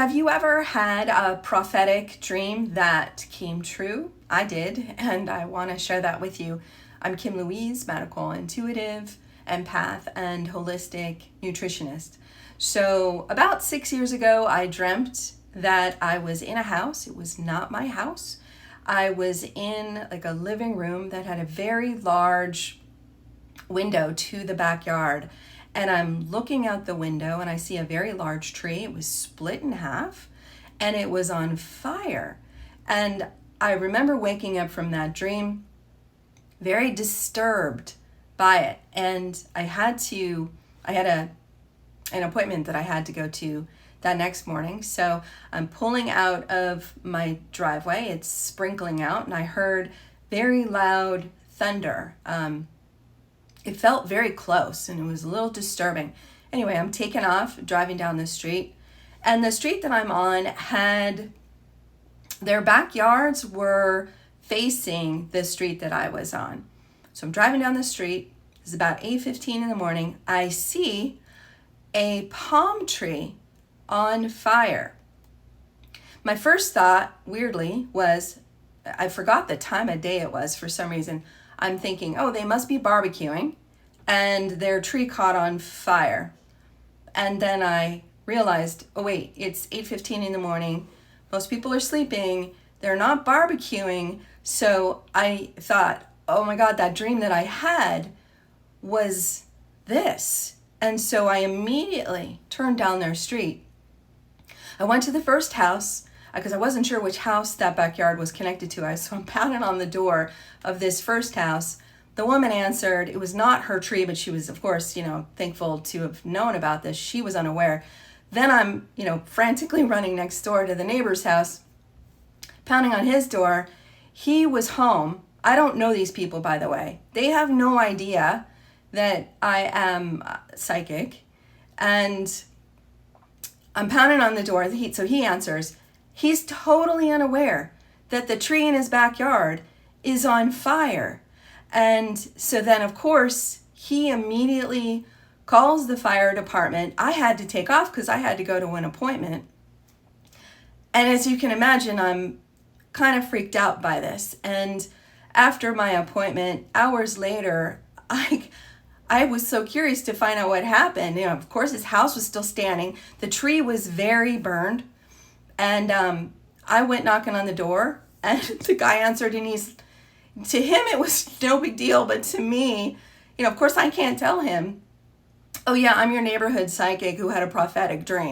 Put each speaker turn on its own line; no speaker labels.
Have you ever had a prophetic dream that came true? I did, and I want to share that with you. I'm Kim Louise, medical intuitive, empath, and holistic nutritionist. So about 6 years ago, I dreamt that I was in a house. It was not my house. I was in like a living room that had a very large window to the backyard. And I'm looking out the window and I see a very large tree. It was split in half and it was on fire. And I remember waking up from that dream very disturbed by it. And I had an appointment that I had to go to that next morning. So I'm pulling out of my driveway. It's sprinkling out and I heard very loud thunder. It felt very close and it was a little disturbing. Anyway, I'm taking off, driving down the street. And the street that I'm on their backyards were facing the street that I was on. So I'm driving down the street. It's about 8:15 in the morning. I see a palm tree on fire. My first thought, weirdly, was I forgot the time of day it was for some reason. I'm thinking, oh, they must be barbecuing and their tree caught on fire. And then I realized, oh wait, it's 8:15 in the morning. Most people are sleeping. They're not barbecuing. So I thought, oh my God, that dream that I had was this. And so I immediately turned down their street. I went to the first house because I wasn't sure which house that backyard was connected to. So I'm pounding on the door of this first house. The woman answered. It was not her tree, but she was, of course, thankful to have known about this. She was unaware. Then I'm, frantically running next door to the neighbor's house, pounding on his door. He was home. I don't know these people, by the way. They have no idea that I am psychic. And I'm pounding on the door. So he answers. He's totally unaware that the tree in his backyard is on fire. And so then, of course, he immediately calls the fire department. I had to take off because I had to go to an appointment. And as you can imagine, I'm kind of freaked out by this. And after my appointment, hours later, I was so curious to find out what happened. Of course, his house was still standing. The tree was very burned. And I went knocking on the door and the guy answered and to him, it was no big deal. But to me, of course, I can't tell him, oh yeah, I'm your neighborhood psychic who had a prophetic dream.